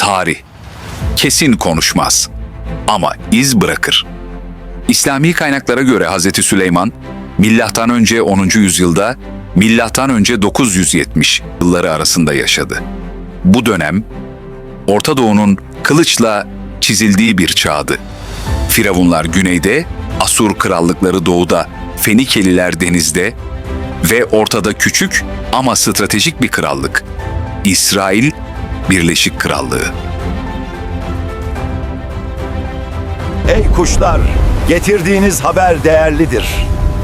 Tarih kesin konuşmaz ama iz bırakır. İslami kaynaklara göre Hz. Süleyman, milattan önce 10. yüzyılda, milattan önce 970 yılları arasında yaşadı. Bu dönem, Orta Doğu'nun kılıçla çizildiği bir çağdı. Firavunlar güneyde, Asur krallıkları doğuda, Fenikeliler denizde ve ortada küçük ama stratejik bir krallık, İsrail Birleşik Krallığı. Ey kuşlar, getirdiğiniz haber değerlidir.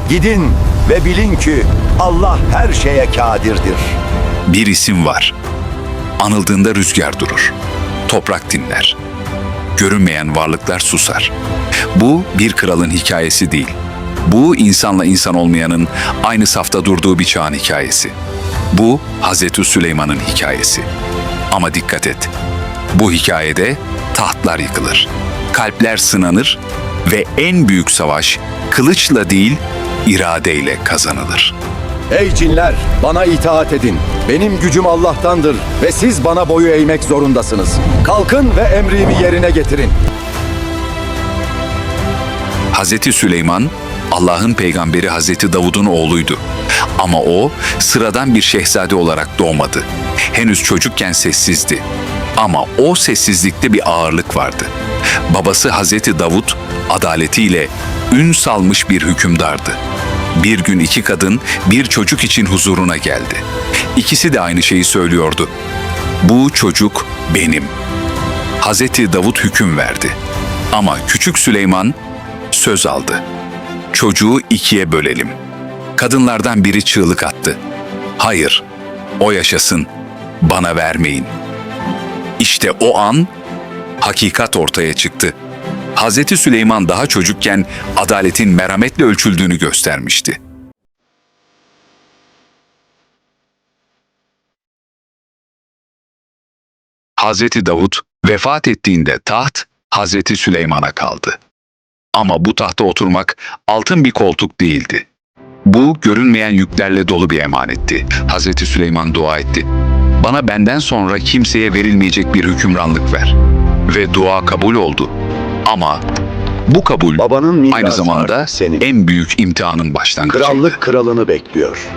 Gidin ve bilin ki Allah her şeye kadirdir. Bir isim var. Anıldığında rüzgar durur. Toprak dinler. Görünmeyen varlıklar susar. Bu bir kralın hikayesi değil. Bu insanla insan olmayanın aynı safta durduğu bir çağın hikayesi. Bu Hazreti Süleyman'ın hikayesi. Ama dikkat et. Bu hikayede tahtlar yıkılır. Kalpler sınanır ve en büyük savaş kılıçla değil, iradeyle kazanılır. Ey cinler, bana itaat edin. Benim gücüm Allah'tandır ve siz bana boyu eğmek zorundasınız. Kalkın ve emrimi yerine getirin. Hazreti Süleyman, Allah'ın peygamberi Hazreti Davud'un oğluydu. Ama o, sıradan bir şehzade olarak doğmadı. Henüz çocukken sessizdi. Ama o sessizlikte bir ağırlık vardı. Babası Hazreti Davud, adaletiyle ün salmış bir hükümdardı. Bir gün iki kadın bir çocuk için huzuruna geldi. İkisi de aynı şeyi söylüyordu. Bu çocuk benim. Hazreti Davud hüküm verdi. Ama küçük Süleyman söz aldı. Çocuğu ikiye bölelim. Kadınlardan biri çığlık attı. Hayır, o yaşasın, bana vermeyin. İşte o an hakikat ortaya çıktı. Hazreti Süleyman daha çocukken adaletin merhametle ölçüldüğünü göstermişti. Hazreti Davud vefat ettiğinde taht Hazreti Süleyman'a kaldı. Ama bu tahta oturmak altın bir koltuk değildi. Bu görünmeyen yüklerle dolu bir emanetti. Hazreti Süleyman dua etti. Bana benden sonra kimseye verilmeyecek bir hükümranlık ver. Ve dua kabul oldu. Ama bu kabul Babanın mirası aynı zamanda artık senin. en büyük imtihanın başlangıcıydı. Krallık kralını bekliyor.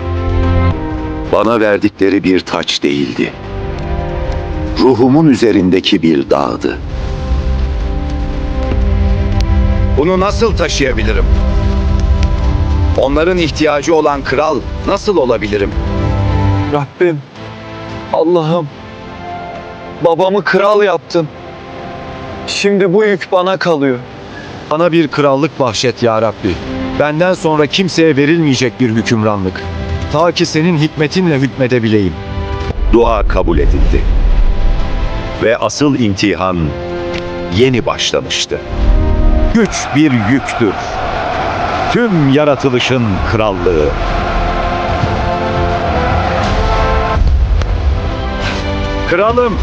Bana verdikleri bir taç değildi. Ruhumun üzerindeki bir dağdı. Bunu nasıl taşıyabilirim? Onların ihtiyacı olan kral nasıl olabilirim? Rabbim, Allah'ım, babamı kral yaptın. Şimdi bu yük bana kalıyor. Bana bir krallık bahşet ya Rabbi. Benden sonra kimseye verilmeyecek bir hükümranlık. Ta ki senin hikmetinle hükmedebileyim. Dua kabul edildi. Ve asıl imtihan yeni başlamıştı. Güç bir yüktür. Tüm yaratılışın krallığı. Kralım,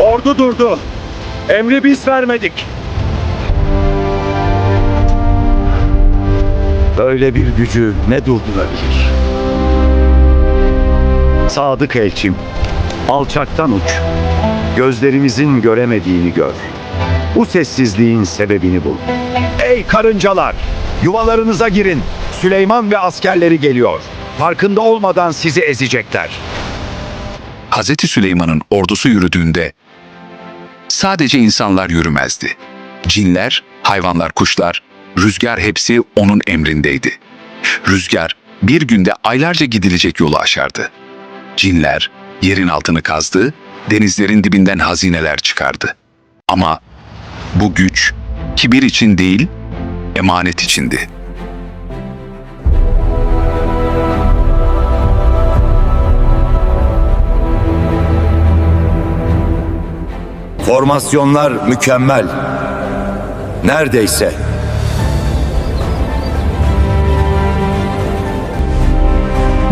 ordu durdu. Emri biz vermedik. Böyle bir gücü ne durdurabilir? Sadık elçim, alçaktan uç. Gözlerimizin göremediğini gör. Bu sessizliğin sebebini bul. Ey karıncalar, yuvalarınıza girin. Süleyman ve askerleri geliyor. Farkında olmadan sizi ezecekler. Hazreti Süleyman'ın ordusu yürüdüğünde sadece insanlar yürümezdi. Cinler, hayvanlar, kuşlar, rüzgar hepsi onun emrindeydi. Rüzgar bir günde aylarca gidilecek yolu aşardı. Cinler yerin altını kazdı, denizlerin dibinden hazineler çıkardı. Ama bu güç kibir için değil, emanet içindi. Formasyonlar mükemmel. Neredeyse.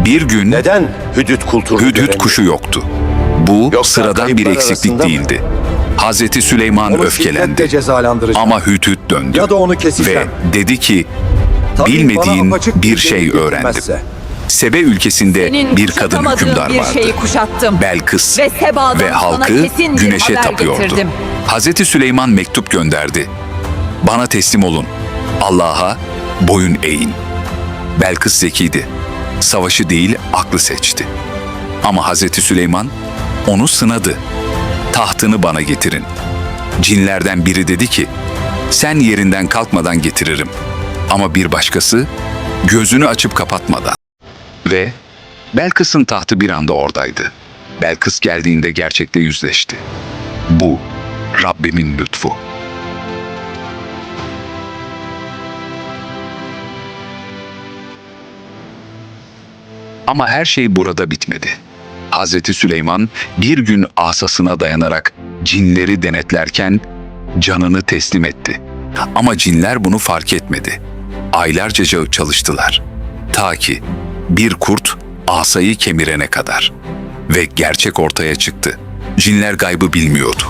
Bir gün Neden hüdüt kulturu hüdhüd göremiyor? kuşu yoktu. Bu Yoksa sıradan bir kayıplar eksiklik arasında mı? değildi. Hazreti Süleyman Onu öfkelendi. şiddetle cezalandıracağım. Ama Hüdhüd döndü Ya da onu keseceğim. ve dedi ki, Tabii bilmediğin bana apaçık bir şey delil öğrendim. getirmezse. Sebe ülkesinde Senin bir kadın kuşatamadığın hükümdar bir vardı. şeyi kuşattım. Belkıs Ve Seba'dan ve sana halkı kesin bir güneşe haber tapıyordu. getirdim. Hazreti Süleyman mektup gönderdi. Bana teslim olun. Allah'a boyun eğin. Belkıs zekiydi. Savaşı değil aklı seçti. Ama Hazreti Süleyman onu sınadı. Tahtını bana getirin. Cinlerden biri dedi ki, sen yerinden kalkmadan getiririm. Ama bir başkası gözünü açıp kapatmadan. Ve Belkıs'ın tahtı bir anda oradaydı. Belkıs geldiğinde gerçekle yüzleşti. Bu Rabbimin lütfu. Ama her şey burada bitmedi. Hazreti Süleyman bir gün asasına dayanarak cinleri denetlerken canını teslim etti. Ama cinler bunu fark etmedi. Aylarca çalıştılar. Ta ki bir kurt asayı kemirene kadar. Ve gerçek ortaya çıktı. Cinler gaybı bilmiyordu.